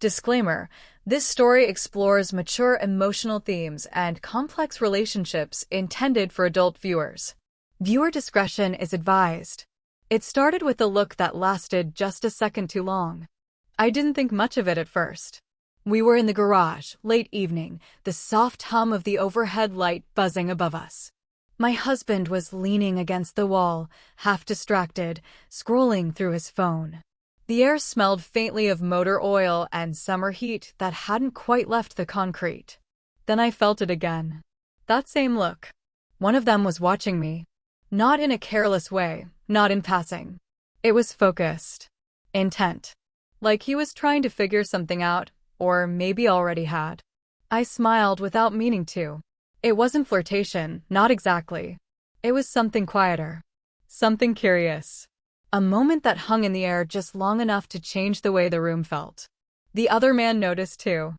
Disclaimer: this story explores mature emotional themes and complex relationships intended for adult viewers. Viewer discretion is advised. It started with a look that lasted just a second too long. I didn't think much of it at first. We were in the garage, late evening, the soft hum of the overhead light buzzing above us. My husband was leaning against the wall, half distracted, scrolling through his phone. The air smelled faintly of motor oil and summer heat that hadn't quite left the concrete. Then I felt it again. That same look. One of them was watching me. Not in a careless way, not in passing. It was focused. Intent. Like he was trying to figure something out, or maybe already had. I smiled without meaning to. It wasn't flirtation, not exactly. It was something quieter. Something curious. A moment that hung in the air just long enough to change the way the room felt. The other man noticed too.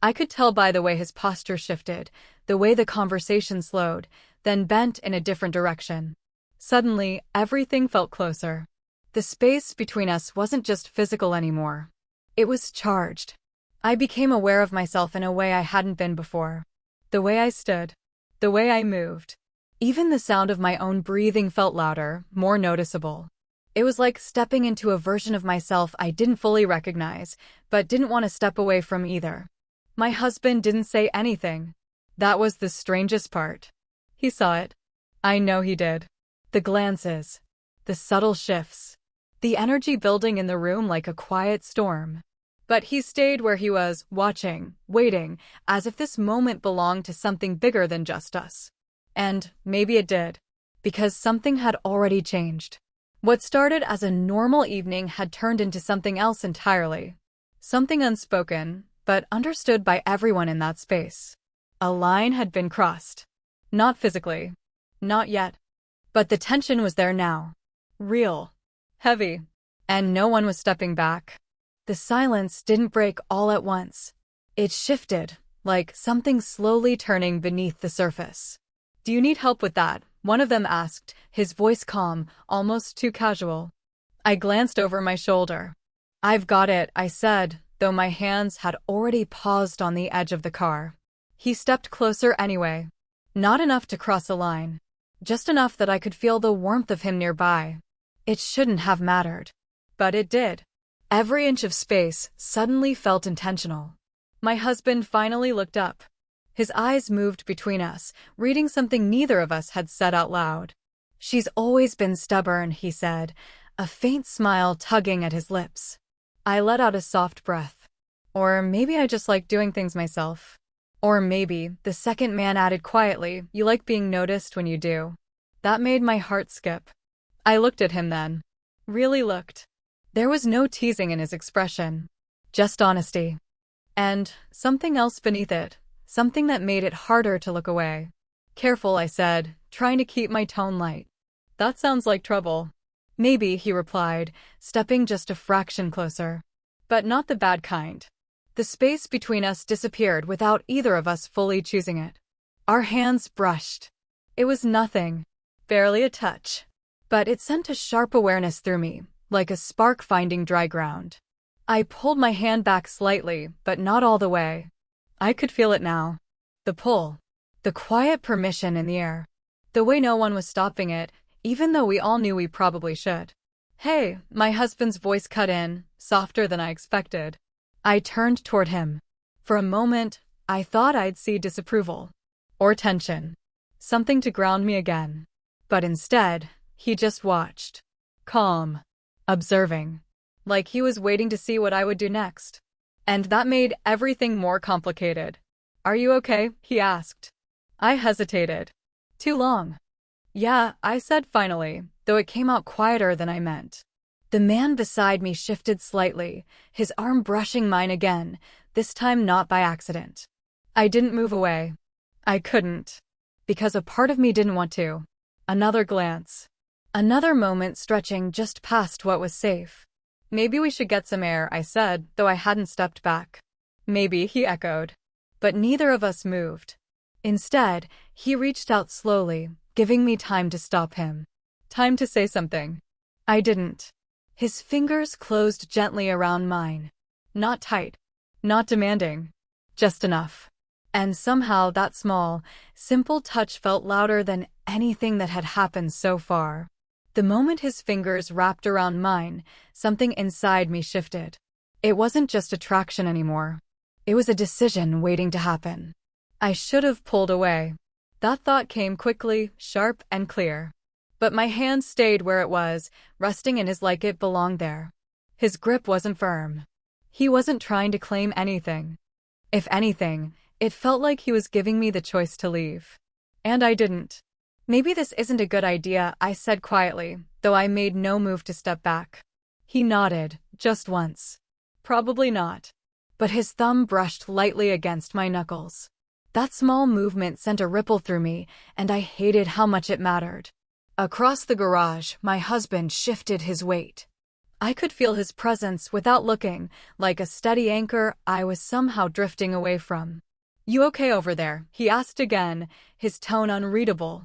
I could tell by the way his posture shifted, the way the conversation slowed, then bent in a different direction. Suddenly, everything felt closer. The space between us wasn't just physical anymore. It was charged. I became aware of myself in a way I hadn't been before. The way I stood. The way I moved. Even the sound of my own breathing felt louder, more noticeable. It was like stepping into a version of myself I didn't fully recognize, but didn't want to step away from either. My husband didn't say anything. That was the strangest part. He saw it. I know he did. The glances. The subtle shifts. The energy building in the room like a quiet storm. But he stayed where he was, watching, waiting, as if this moment belonged to something bigger than just us. And maybe it did. Because something had already changed. What started as a normal evening had turned into something else entirely. Something unspoken, but understood by everyone in that space. A line had been crossed. Not physically. Not yet. But the tension was there now. Real. Heavy. And no one was stepping back. The silence didn't break all at once. It shifted, like something slowly turning beneath the surface. "Do you need help with that?" one of them asked, his voice calm, almost too casual. I glanced over my shoulder. "I've got it," I said, though my hands had already paused on the edge of the car. He stepped closer anyway. Not enough to cross a line. Just enough that I could feel the warmth of him nearby. It shouldn't have mattered. But it did. Every inch of space suddenly felt intentional. My husband finally looked up. His eyes moved between us, reading something neither of us had said out loud. "She's always been stubborn," he said, a faint smile tugging at his lips. I let out a soft breath. Or maybe I just like doing things myself. Or maybe, the second man added quietly, "you like being noticed when you do." That made my heart skip. I looked at him then. Really looked. There was no teasing in his expression. Just honesty. And something else beneath it. Something that made it harder to look away. "Careful," I said, trying to keep my tone light. "That sounds like trouble." "Maybe," he replied, stepping just a fraction closer. But not the bad kind. The space between us disappeared without either of us fully choosing it. Our hands brushed. It was nothing. Barely a touch. But it sent a sharp awareness through me, like a spark finding dry ground. I pulled my hand back slightly, but not all the way. I could feel it now. The pull. The quiet permission in the air. The way no one was stopping it, even though we all knew we probably should. "Hey," my husband's voice cut in, softer than I expected. I turned toward him. For a moment, I thought I'd see disapproval. Or tension. Something to ground me again. But instead, he just watched. Calm. Observing. Like he was waiting to see what I would do next. And that made everything more complicated. "Are you okay?" he asked. I hesitated. "Too long." "Yeah," I said finally, though it came out quieter than I meant. The man beside me shifted slightly, his arm brushing mine again, this time not by accident. I didn't move away. I couldn't. Because a part of me didn't want to. Another glance. Another moment stretching just past what was safe. "Maybe we should get some air," I said, though I hadn't stepped back. "Maybe," he echoed. But neither of us moved. Instead, he reached out slowly, giving me time to stop him. Time to say something. I didn't. His fingers closed gently around mine. Not tight. Not demanding. Just enough. And somehow that small, simple touch felt louder than anything that had happened so far. The moment his fingers wrapped around mine, something inside me shifted. It wasn't just attraction anymore. It was a decision waiting to happen. I should have pulled away. That thought came quickly, sharp and clear. But my hand stayed where it was, resting in his like it belonged there. His grip wasn't firm. He wasn't trying to claim anything. If anything, it felt like he was giving me the choice to leave. And I didn't. Maybe this isn't a good idea, I said quietly, though I made no move to step back. He nodded, just once. Probably not. But his thumb brushed lightly against my knuckles. That small movement sent a ripple through me, and I hated how much it mattered. Across the garage, my husband shifted his weight. I could feel his presence without looking, like a steady anchor I was somehow drifting away from. "You okay over there?" he asked again, his tone unreadable.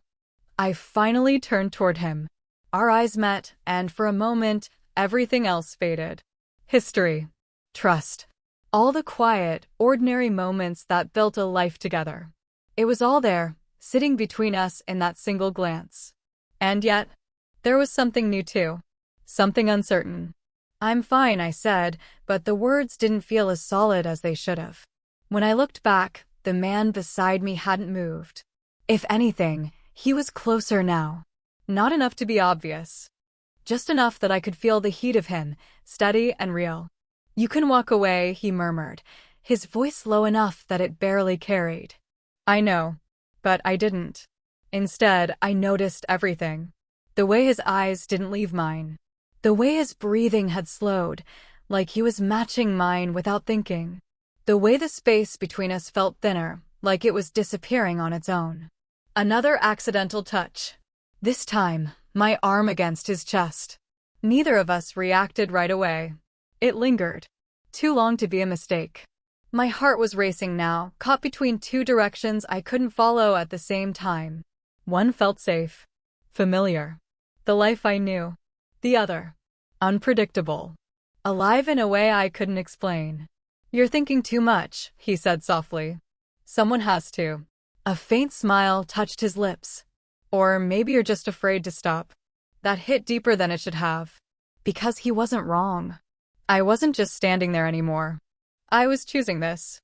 I finally turned toward him. Our eyes met, and for a moment, everything else faded. History. Trust. All the quiet, ordinary moments that built a life together. It was all there, sitting between us in that single glance. And yet, there was something new too. Something uncertain. "I'm fine," I said, but the words didn't feel as solid as they should have. When I looked back, the man beside me hadn't moved. If anything, he was closer now. Not enough to be obvious. Just enough that I could feel the heat of him, steady and real. "You can walk away," he murmured, his voice low enough that it barely carried. I know. But I didn't. Instead, I noticed everything. The way his eyes didn't leave mine. The way his breathing had slowed, like he was matching mine without thinking. The way the space between us felt thinner, like it was disappearing on its own. Another accidental touch. This time, my arm against his chest. Neither of us reacted right away. It lingered. Too long to be a mistake. My heart was racing now, caught between two directions I couldn't follow at the same time. One felt safe. Familiar. The life I knew. The other. Unpredictable. Alive in a way I couldn't explain. "You're thinking too much," he said softly. "Someone has to." A faint smile touched his lips. "Or maybe you're just afraid to stop." That hit deeper than it should have. Because he wasn't wrong. I wasn't just standing there anymore. I was choosing this.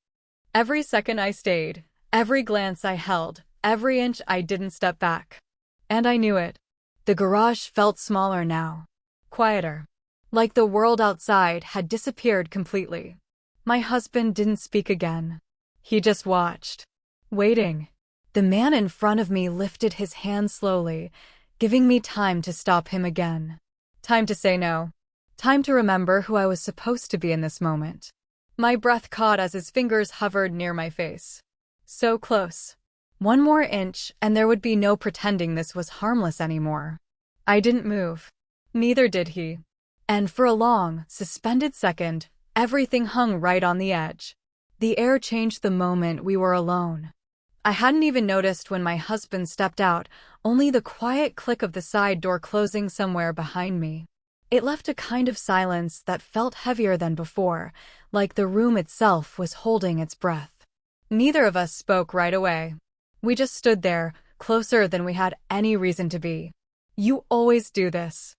Every second I stayed, every glance I held, every inch I didn't step back. And I knew it. The garage felt smaller now. Quieter. Like the world outside had disappeared completely. My husband didn't speak again. He just watched. Waiting. The man in front of me lifted his hand slowly, giving me time to stop him again. Time to say no. Time to remember who I was supposed to be in this moment. My breath caught as his fingers hovered near my face. So close. One more inch, and there would be no pretending this was harmless anymore. I didn't move. Neither did he. And for a long, suspended second, everything hung right on the edge. The air changed the moment we were alone. I hadn't even noticed when my husband stepped out, only the quiet click of the side door closing somewhere behind me. It left a kind of silence that felt heavier than before, like the room itself was holding its breath. Neither of us spoke right away. We just stood there, closer than we had any reason to be. "You always do this?"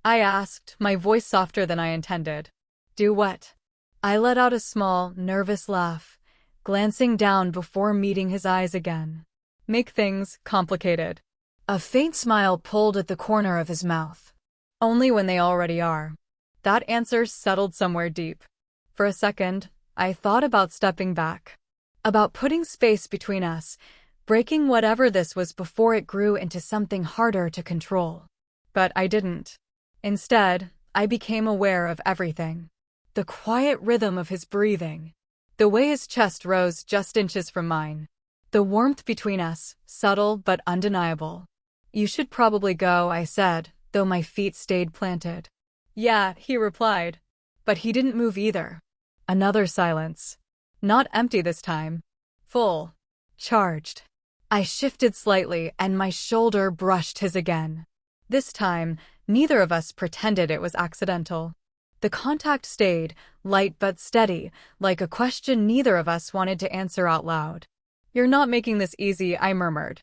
I asked, my voice softer than I intended. "Do what?" I let out a small, nervous laugh, glancing down before meeting his eyes again. "Make things complicated." A faint smile pulled at the corner of his mouth. "Only when they already are." That answer settled somewhere deep. For a second, I thought about stepping back. About putting space between us, breaking whatever this was before it grew into something harder to control. But I didn't. Instead, I became aware of everything. The quiet rhythm of his breathing. The way his chest rose just inches from mine. The warmth between us, subtle but undeniable. "You should probably go," I said, though my feet stayed planted. "Yeah," he replied. But he didn't move either. Another silence. Not empty this time. Full. Charged. I shifted slightly and my shoulder brushed his again. This time, neither of us pretended it was accidental. The contact stayed, light but steady, like a question neither of us wanted to answer out loud. "You're not making this easy," I murmured.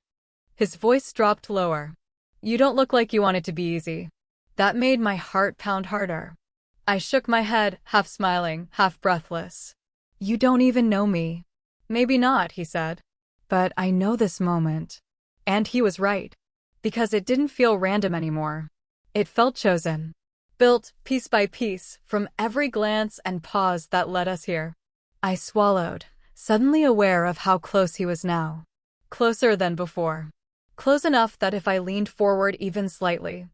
His voice dropped lower. "You don't look like you want it to be easy." That made my heart pound harder. I shook my head, half smiling, half breathless. "You don't even know me." "Maybe not," he said. "But I know this moment." And he was right. Because it didn't feel random anymore. It felt chosen. Built, piece by piece, from every glance and pause that led us here. I swallowed, suddenly aware of how close he was now. Closer than before. Close enough that if I leaned forward even slightly.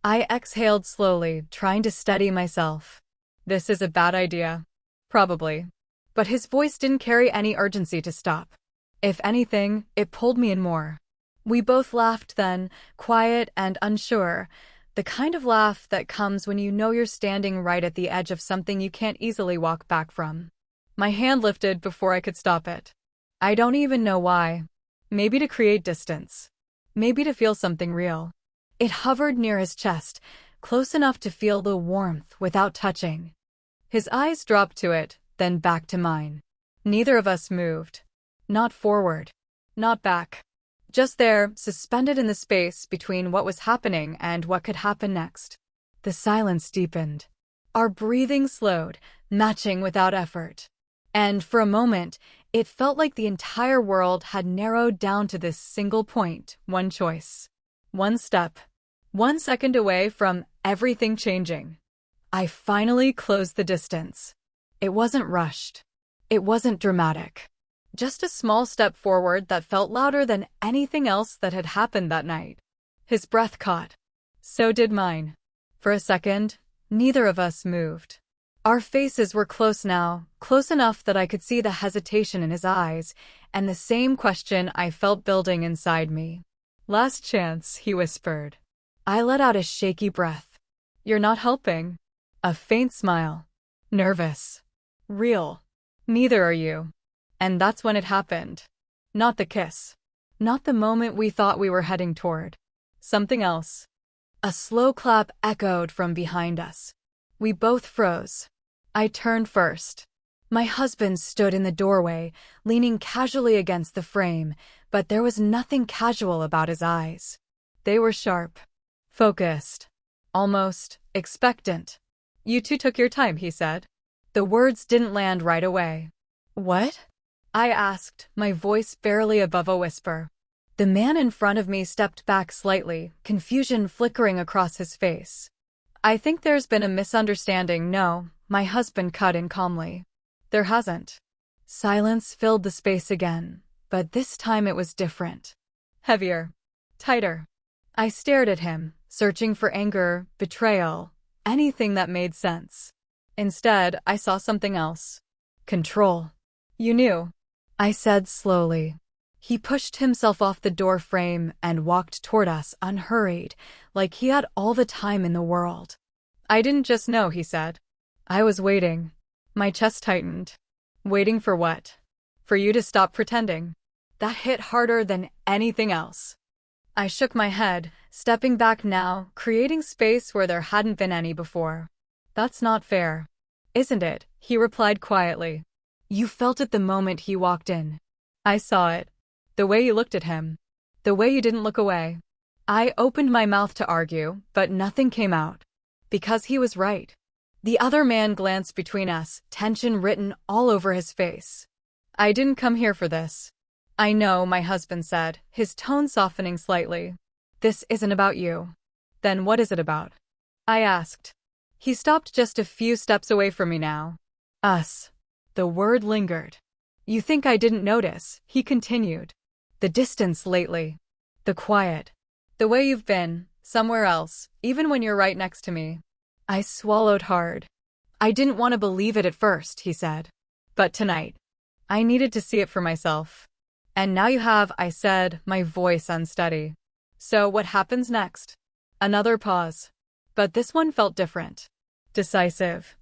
I exhaled slowly, trying to steady myself. "This is a bad idea." "Probably." But his voice didn't carry any urgency to stop. If anything, it pulled me in more. We both laughed then, quiet and unsure, the kind of laugh that comes when you know you're standing right at the edge of something you can't easily walk back from. My hand lifted before I could stop it. I don't even know why. Maybe to create distance. Maybe to feel something real. It hovered near his chest, close enough to feel the warmth without touching. His eyes dropped to it, then back to mine. Neither of us moved. Not forward. Not back. Just there, suspended in the space between what was happening and what could happen next. The silence deepened. Our breathing slowed, matching without effort. And for a moment, it felt like the entire world had narrowed down to this single point, one choice. One step. 1 second away from everything changing. I finally closed the distance. It wasn't rushed. It wasn't dramatic. Just a small step forward that felt louder than anything else that had happened that night. His breath caught. So did mine. For a second, neither of us moved. Our faces were close now, close enough that I could see the hesitation in his eyes, and the same question I felt building inside me. "Last chance," he whispered. I let out a shaky breath. "You're not helping." A faint smile. "Nervous." "Real." "Neither are you." And that's when it happened. Not the kiss. Not the moment we thought we were heading toward. Something else. A slow clap echoed from behind us. We both froze. I turned first. My husband stood in the doorway, leaning casually against the frame, but there was nothing casual about his eyes. They were sharp. Focused. Almost expectant. "You two took your time," he said. The words didn't land right away. "What?" I asked, my voice barely above a whisper. The man in front of me stepped back slightly, confusion flickering across his face. "I think there's been a misunderstanding." "No," my husband cut in calmly. "There hasn't." Silence filled the space again, but this time it was different. Heavier. Tighter. I stared at him, searching for anger, betrayal, anything that made sense. Instead, I saw something else. Control. "You knew," I said slowly. He pushed himself off the door frame and walked toward us unhurried, like he had all the time in the world. "I didn't just know," he said. "I was waiting." My chest tightened. "Waiting for what?" "For you to stop pretending." That hit harder than anything else. I shook my head, stepping back now, creating space where there hadn't been any before. "That's not fair." "Isn't it?" he replied quietly. "You felt it the moment he walked in." I saw it. The way you looked at him. The way you didn't look away. I opened my mouth to argue, but nothing came out. Because he was right. The other man glanced between us, tension written all over his face. "I didn't come here for this." "I know," my husband said, his tone softening slightly. "This isn't about you." "Then what is it about?" I asked. He stopped just a few steps away from me now. "Us." The word lingered. "You think I didn't notice," he continued. "The distance lately. The quiet. The way you've been, somewhere else, even when you're right next to me." I swallowed hard. "I didn't want to believe it at first," he said. "But tonight, I needed to see it for myself." "And now you have," I said, my voice unsteady. "So what happens next?" Another pause. But this one felt different. Decisive.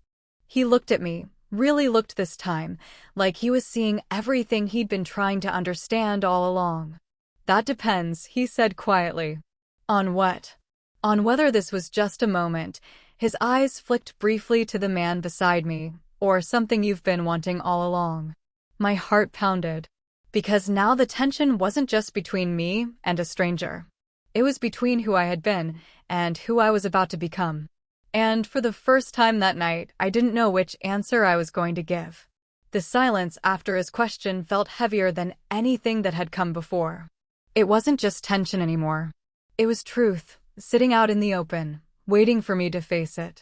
He looked at me. Really looked this time, like he was seeing everything he'd been trying to understand all along. "That depends," he said quietly. "On what?" "On whether this was just a moment," His eyes flicked briefly to the man beside me, or something you've been wanting all along. My heart pounded. Because now the tension wasn't just between me and a stranger. It was between who I had been and who I was about to become. And for the first time that night, I didn't know which answer I was going to give. The silence after his question felt heavier than anything that had come before. It wasn't just tension anymore. It was truth, sitting out in the open, waiting for me to face it.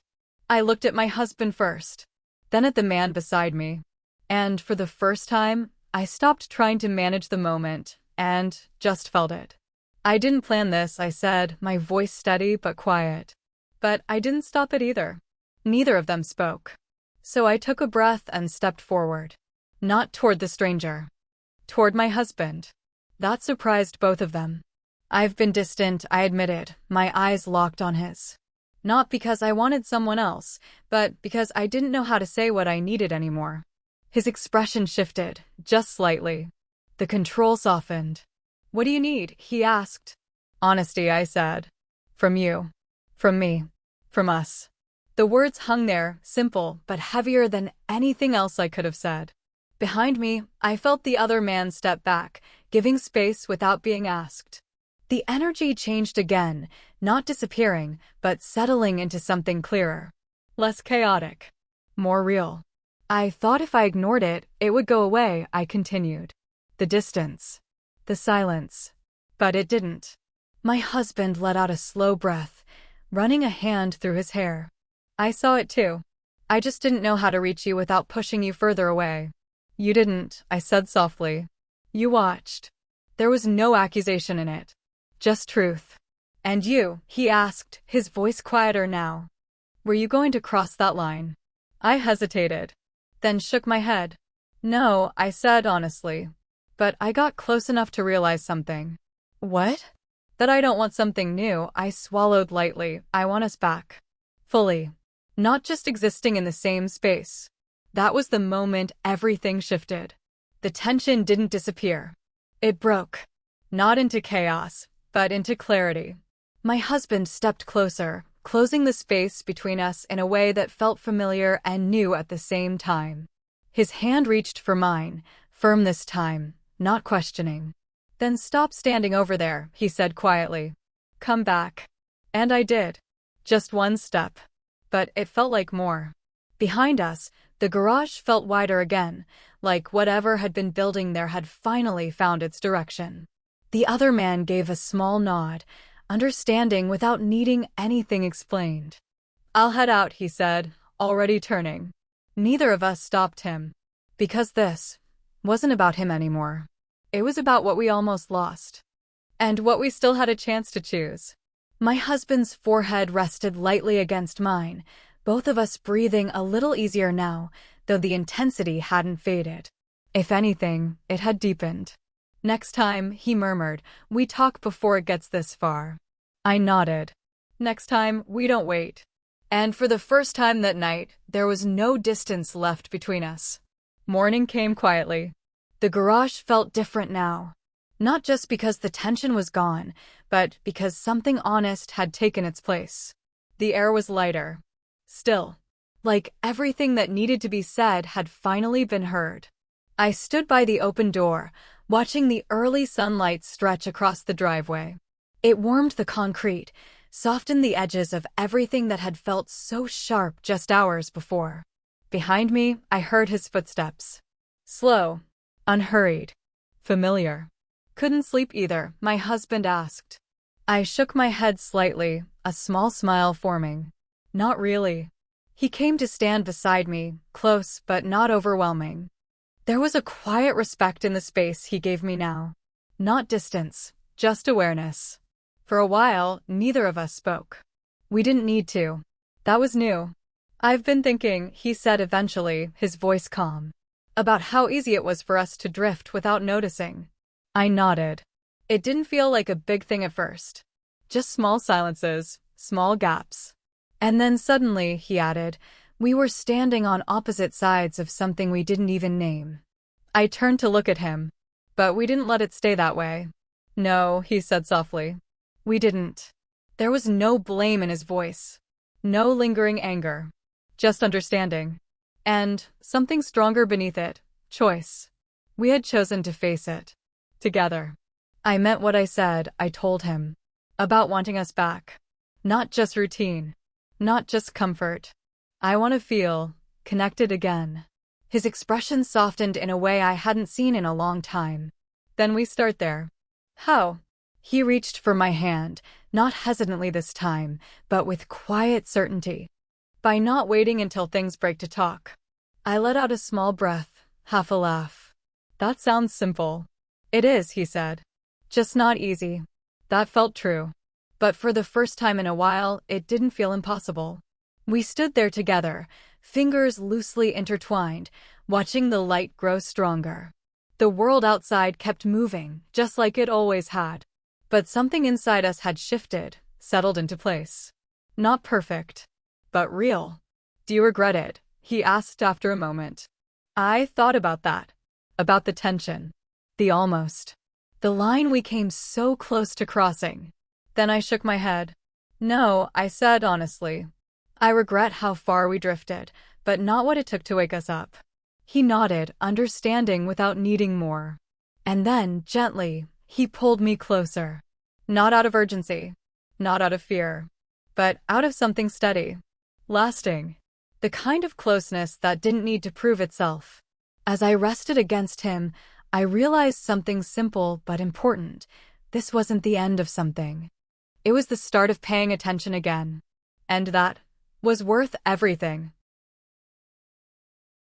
I looked at my husband first, then at the man beside me. And for the first time, I stopped trying to manage the moment and just felt it. I didn't plan this, I said, my voice steady but quiet. But I didn't stop it either. Neither of them spoke. So I took a breath and stepped forward. Not toward the stranger. Toward my husband. That surprised both of them. I've been distant, I admitted, my eyes locked on his. Not because I wanted someone else, but because I didn't know how to say what I needed anymore. His expression shifted, just slightly. The control softened. What do you need? He asked. Honesty, I said. From you. From me. From us. The words hung there, simple, but heavier than anything else I could have said. Behind me, I felt the other man step back, giving space without being asked. The energy changed again, not disappearing, but settling into something clearer. Less chaotic. More real. I thought if I ignored it, it would go away, I continued. The distance. The silence. But it didn't. My husband let out a slow breath, running a hand through his hair. I saw it too. I just didn't know how to reach you without pushing you further away. You didn't, I said softly. You watched. There was no accusation in it. Just truth. And you, he asked, his voice quieter now. Were you going to cross that line? I hesitated. Then shook my head. No, I said honestly. But I got close enough to realize something. What? That I don't want something new, I swallowed lightly. I want us back. Fully. Not just existing in the same space. That was the moment everything shifted. The tension didn't disappear. It broke. Not into chaos, but into clarity. My husband stepped closer, closing the space between us in a way that felt familiar and new at the same time. His hand reached for mine, firm this time, not questioning. Then stop standing over there, he said quietly. Come back. And I did. Just one step. But it felt like more. Behind us, the garage felt wider again, like whatever had been building there had finally found its direction. The other man gave a small nod, understanding without needing anything explained. I'll head out, he said, already turning. Neither of us stopped him. Because this wasn't about him anymore. It was about what we almost lost. And what we still had a chance to choose. My husband's forehead rested lightly against mine, both of us breathing a little easier now, though the intensity hadn't faded. If anything, it had deepened. Next time, he murmured, we talk before it gets this far. I nodded. Next time, we don't wait. And for the first time that night, there was no distance left between us. Morning came quietly. The garage felt different now. Not just because the tension was gone, but because something honest had taken its place. The air was lighter. Still. Like everything that needed to be said had finally been heard. I stood by the open door, watching the early sunlight stretch across the driveway. It warmed the concrete, softened the edges of everything that had felt so sharp just hours before. Behind me, I heard his footsteps. Slow. Unhurried. Familiar. Couldn't sleep either, my husband asked. I shook my head slightly, a small smile forming. Not really. He came to stand beside me, close but not overwhelming. There was a quiet respect in the space he gave me now. Not distance, just awareness. For a while, neither of us spoke. We didn't need to. That was new. I've been thinking, he said eventually, his voice calm, about how easy it was for us to drift without noticing. I nodded. It didn't feel like a big thing at first. Just small silences, small gaps. And then suddenly, he added, we were standing on opposite sides of something we didn't even name. I turned to look at him. But we didn't let it stay that way. No, he said softly. We didn't. There was no blame in his voice. No lingering anger. Just understanding. And something stronger beneath it. Choice. We had chosen to face it. Together. I meant what I said, I told him. About wanting us back. Not just routine. Not just comfort. I want to feel connected again. His expression softened in a way I hadn't seen in a long time. Then we start there. How? He reached for my hand, not hesitantly this time, but with quiet certainty. By not waiting until things break to talk. I let out a small breath, half a laugh. That sounds simple. It is, he said. Just not easy. That felt true. But for the first time in a while, it didn't feel impossible. We stood there together, fingers loosely intertwined, watching the light grow stronger. The world outside kept moving, just like it always had. But something inside us had shifted, settled into place. Not perfect, but real. Do you regret it? He asked after a moment. I thought about that. About the tension. The almost. The line we came so close to crossing. Then I shook my head. No, I said honestly. I regret how far we drifted, but not what it took to wake us up. He nodded, understanding without needing more. And then, gently, he pulled me closer. Not out of urgency. Not out of fear. But out of something steady. Lasting. The kind of closeness that didn't need to prove itself. As I rested against him, I realized something simple but important. This wasn't the end of something. It was the start of paying attention again. And that was worth everything.